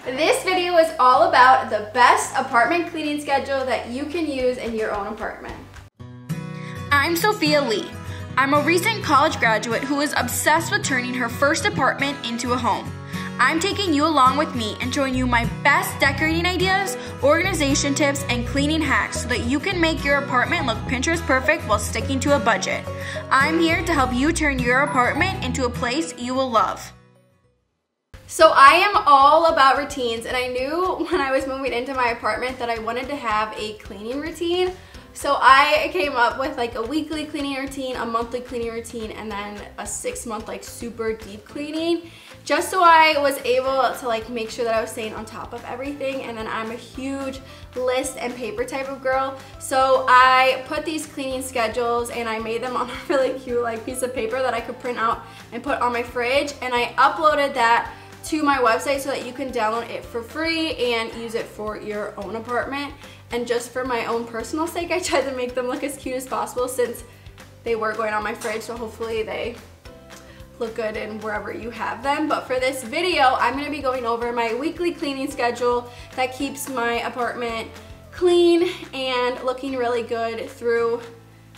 This video is all about the best apartment cleaning schedule that you can use in your own apartment. I'm Sophia Lee. I'm a recent college graduate who is obsessed with turning her first apartment into a home. I'm taking you along with me and showing you my best decorating ideas, organization tips, and cleaning hacks so that you can make your apartment look Pinterest perfect while sticking to a budget. I'm here to help you turn your apartment into a place you will love. So I am all about routines, and I knew when I was moving into my apartment that I wanted to have a cleaning routine. So I came up with like a weekly cleaning routine, a monthly cleaning routine, and then a 6-month like super deep cleaning, just so I was able to like make sure that I was staying on top of everything. And then I'm a huge list and paper type of girl, so I put these cleaning schedules and I made them on a really cute like piece of paper that I could print out and put on my fridge, and I uploaded that to my website so that you can download it for free and use it for your own apartment. And just for my own personal sake, I tried to make them look as cute as possible since they were going on my fridge, so hopefully they look good in wherever you have them. But for this video, I'm going to be going over my weekly cleaning schedule that keeps my apartment clean and looking really good through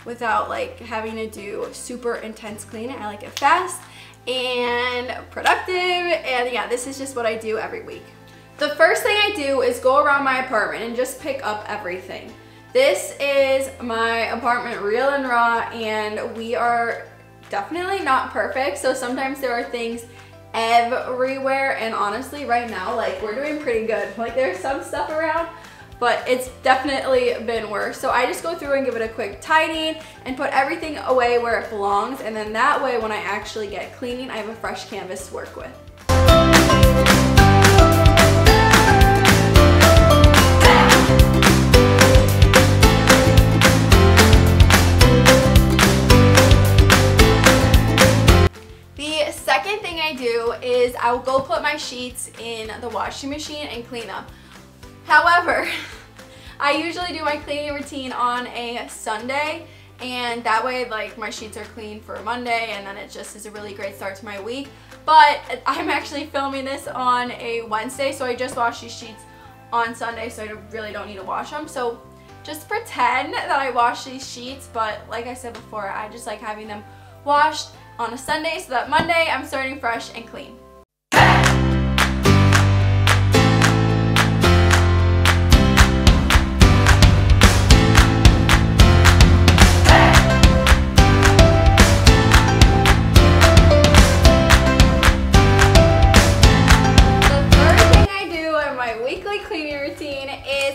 without like having to do super intense cleaning. I like it fast and productive, and yeah, this is just what I do every week. The first thing I do is go around my apartment and just pick up everything. This is my apartment real and raw, and we are definitely not perfect, so sometimes there are things everywhere, and honestly right now like we're doing pretty good. Like there's some stuff around, but it's definitely been worse. So I just go through and give it a quick tidying and put everything away where it belongs, and then that way when I actually get cleaning, I have a fresh canvas to work with. The second thing I do is I will go put my sheets in the washing machine and clean them. However, I usually do my cleaning routine on a Sunday, and that way like my sheets are clean for Monday, and then it just is a really great start to my week. But I'm actually filming this on a Wednesday, so I just washed these sheets on Sunday, so I really don't need to wash them. So just pretend that I wash these sheets, but like I said before, I just like having them washed on a Sunday so that Monday I'm starting fresh and clean.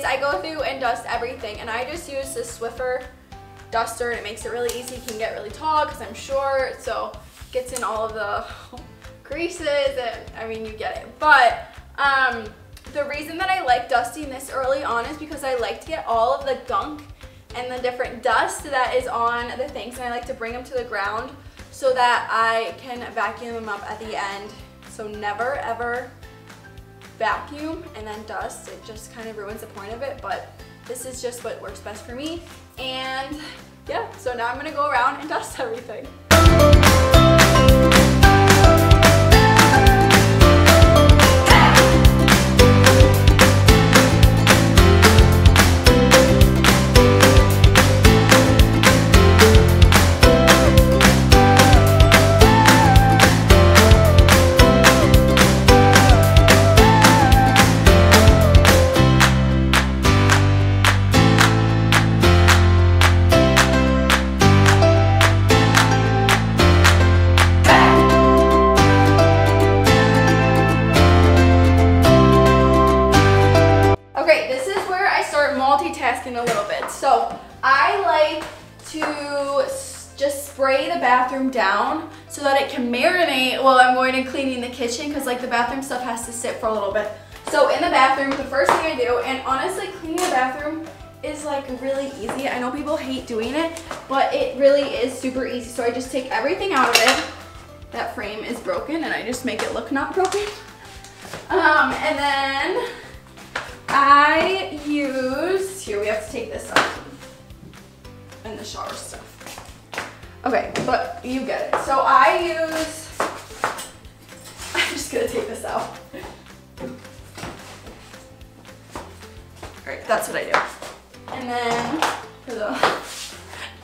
I go through and dust everything, and I just use this Swiffer duster, and it makes it really easy. It can get really tall because I'm short, so it gets in all of the creases, and I mean, you get it. But the reason that I like dusting this early on is because I like to get all of the gunk and the different dust that is on the things, and I like to bring them to the ground so that I can vacuum them up at the end. So never ever vacuum and then dust. It just kind of ruins the point of it, but this is just what works best for me. And yeah, so now I'm gonna go around and dust everything. Multitasking a little bit. So I like to just spray the bathroom down so that it can marinate while I'm going and cleaning the kitchen, because like the bathroom stuff has to sit for a little bit. So in the bathroom, the first thing I do, and honestly cleaning the bathroom is like really easy. I know people hate doing it, but it really is super easy. So I just take everything out of it. That frame is broken, and I just make it look not broken. And then I use, here we have to take this off, and the shower stuff. Okay, but you get it. So I use, I'm just gonna take this out. right, that's what I do. And then for the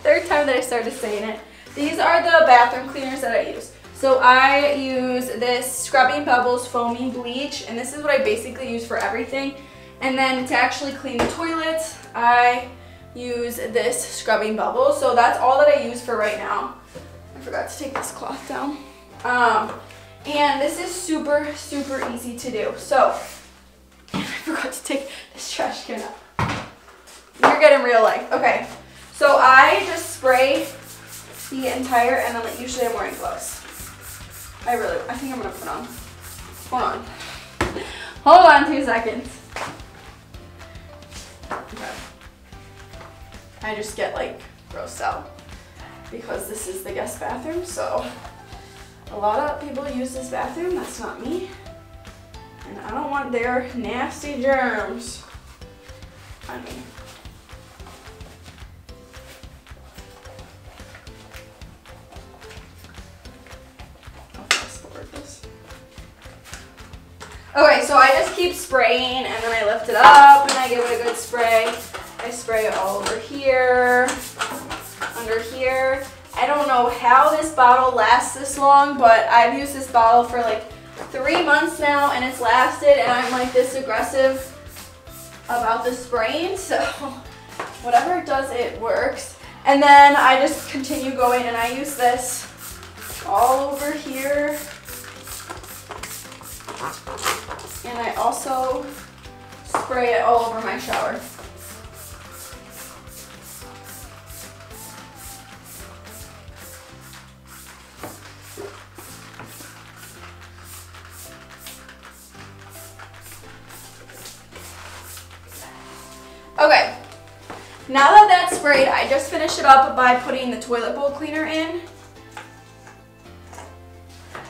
third time that I started saying it, these are the bathroom cleaners that I use. So I use this Scrubbing Bubbles Foaming Bleach, and this is what I basically use for everything. And then to actually clean the toilets, I use this Scrubbing Bubbles. So that's all that I use for right now. I forgot to take this cloth down. And this is super, super easy to do. So, I forgot to take this trash can up. You're getting real life. Okay, so I just spray the entire, and then usually I'm wearing gloves. I think I'm gonna put on. Hold on 2 seconds. Okay. I just get like grossed out because this is the guest bathroom, so a lot of people use this bathroom. That's not me. And I don't want their nasty germs on me. Okay, so I just keep spraying, and then I lift it up and I give it a good spray. I spray it all over here, under here. I don't know how this bottle lasts this long, but I've used this bottle for like 3 months now, and it's lasted, and I'm like this aggressive about the spraying, so whatever it does, it works. And then I just continue going, and I use this all over here. And I also spray it all over my shower. Okay, now that that's sprayed, I just finish it up by putting the toilet bowl cleaner in,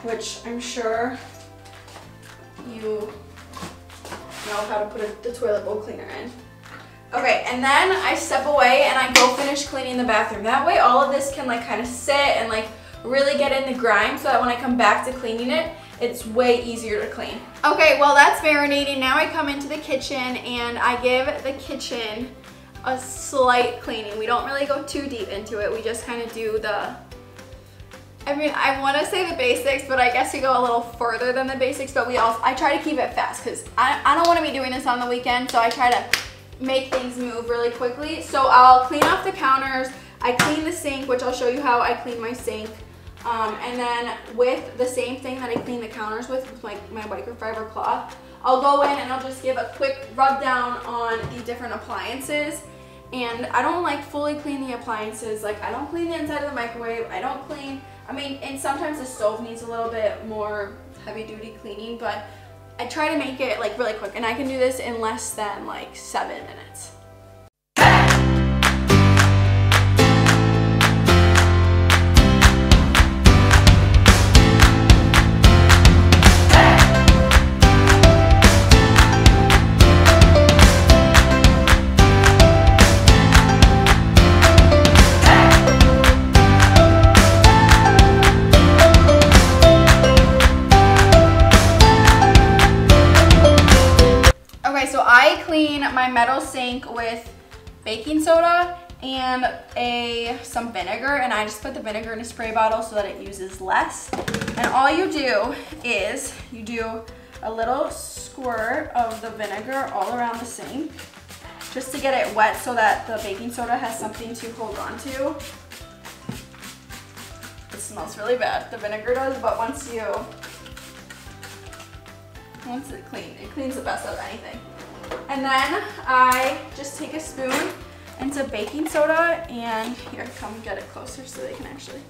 which I'm sure you know how to put the toilet bowl cleaner in. Okay, and then I step away and I go finish cleaning the bathroom. That way all of this can like kind of sit and like really get in the grime, so that when I come back to cleaning it, it's way easier to clean. Okay, well that's marinating. Now I come into the kitchen and I give the kitchen a slight cleaning. We don't really go too deep into it. We just kind of do the, I mean, I want to say the basics, but I guess we go a little further than the basics, but I try to keep it fast because I don't want to be doing this on the weekend, so I try to make things move really quickly. So I'll clean off the counters, I clean the sink, which I'll show you how I clean my sink. And then with the same thing that I clean the counters with like my microfiber cloth, I'll go in and I'll just give a quick rub down on the different appliances. And I don't like fully clean the appliances. Like I don't clean the inside of the microwave. And sometimes the stove needs a little bit more heavy duty cleaning, but I try to make it like really quick, and I can do this in less than like 7 minutes. So I clean my metal sink with baking soda and some vinegar, and I just put the vinegar in a spray bottle so that it uses less. And all you do is you do a little squirt of the vinegar all around the sink just to get it wet so that the baking soda has something to hold on to. It smells really bad, the vinegar does, but once it cleans the best out of anything. And then I just take a spoon and some baking soda, and here, come get it closer so they can actually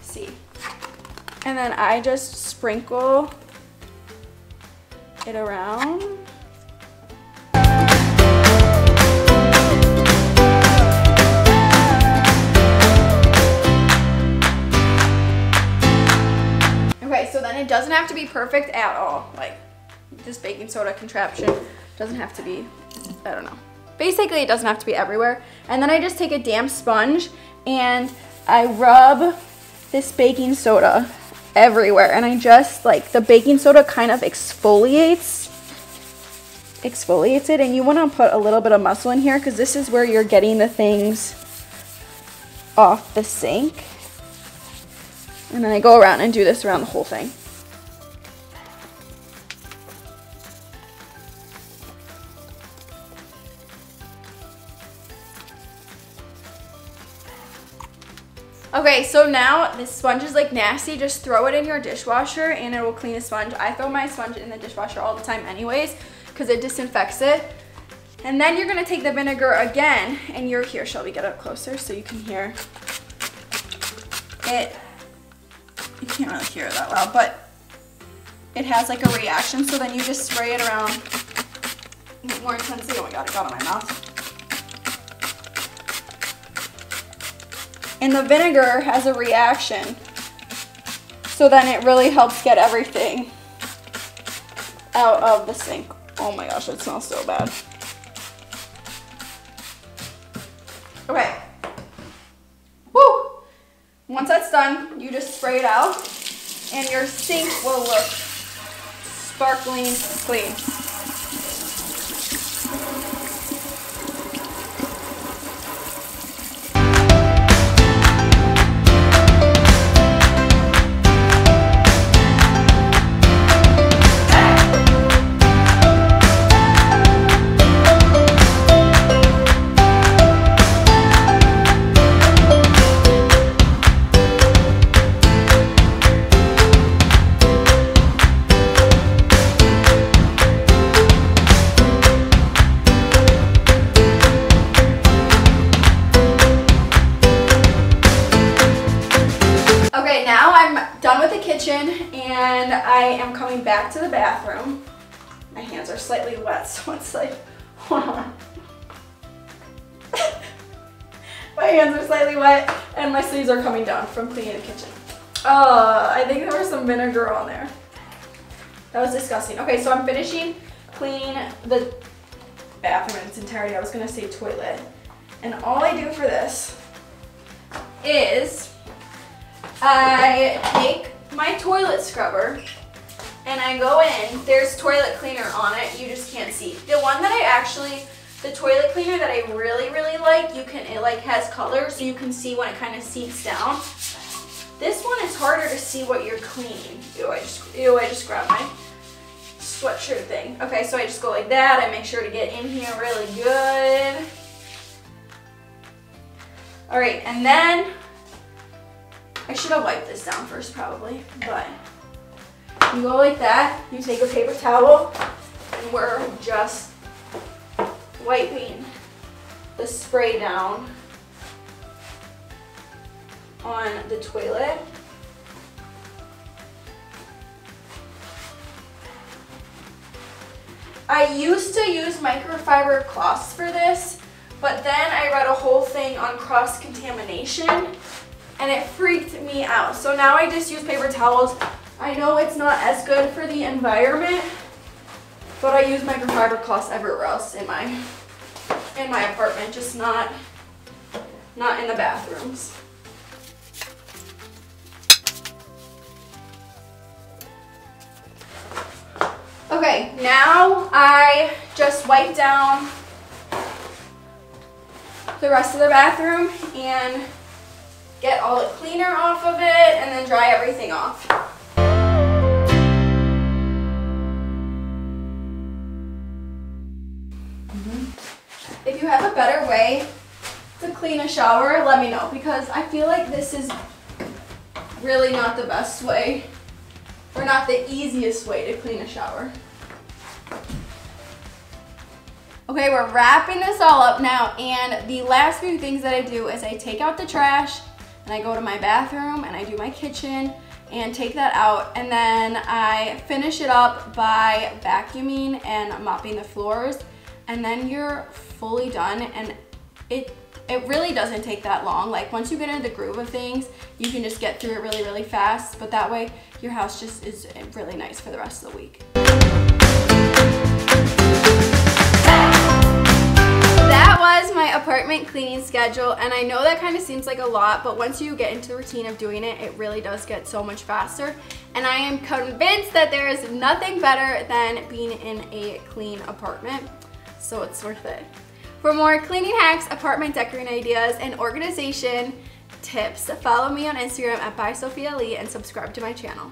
see. And then I just sprinkle it around. Okay, so then it doesn't have to be perfect at all. Like this baking soda contraption doesn't have to be, I don't know. Basically, it doesn't have to be everywhere. And then I just take a damp sponge and I rub this baking soda everywhere. And I just, like, the baking soda kind of exfoliates exfoliates it. And you want to put a little bit of muscle in here because this is where you're getting the things off the sink. And then I go around and do this around the whole thing. Okay, so now this sponge is like nasty. Just throw it in your dishwasher and it will clean the sponge. I throw my sponge in the dishwasher all the time anyways because it disinfects it. And then you're gonna take the vinegar again, and you're here, Shelby, get up closer so you can hear it. You can't really hear it that well, but it has like a reaction, so then you just spray it around more intensely. Oh my god, it got on my mouth. And the vinegar has a reaction, so then it really helps get everything out of the sink. Oh my gosh, it smells so bad. Okay. Woo! Once that's done, you just spray it out, and your sink will look sparkling clean. And I am coming back to the bathroom. My hands are slightly wet, so it's like, hold on. My hands are slightly wet and my sleeves are coming down from cleaning the kitchen. I think there was some vinegar on there. That was disgusting. Okay, so I'm finishing cleaning the bathroom in its entirety. I was gonna say toilet. And all I do for this is I take my toilet scrubber and I go in. There's toilet cleaner on it, you just can't see. The one that the toilet cleaner that I really like, it like has color so you can see when it kind of seeps down. This one is harder to see what you're cleaning. Ew, I just grabbed my sweatshirt thing. Okay, so I just go like that. I make sure to get in here really good. All right, and then I should have wiped this down first probably, but you go like that, you take a paper towel, and we're just wiping the spray down on the toilet. I used to use microfiber cloths for this, but then I read a whole thing on cross-contamination and it freaked me out. So now I just use paper towels. I know it's not as good for the environment, but I use microfiber cloths everywhere else in my apartment, just not in the bathrooms. Okay, now I just wipe down the rest of the bathroom and get all the cleaner off of it and then dry everything off. If you have a better way to clean a shower, let me know, because I feel like this is really not the best way or not the easiest way to clean a shower. Okay, we're wrapping this all up now, and the last few things that I do is I take out the trash and I go to my bathroom and I do my kitchen and take that out, and then I finish it up by vacuuming and mopping the floors, and then you're fully done. And it really doesn't take that long. Like once you get into the groove of things, you can just get through it really fast, but that way your house just is really nice for the rest of the week. That was my apartment cleaning cleaning schedule, and I know that kind of seems like a lot, but once you get into the routine of doing it, it really does get so much faster. And I am convinced that there is nothing better than being in a clean apartment, so it's worth it. For more cleaning hacks, apartment decorating ideas, and organization tips, follow me on Instagram at @bySophiaLee and subscribe to my channel.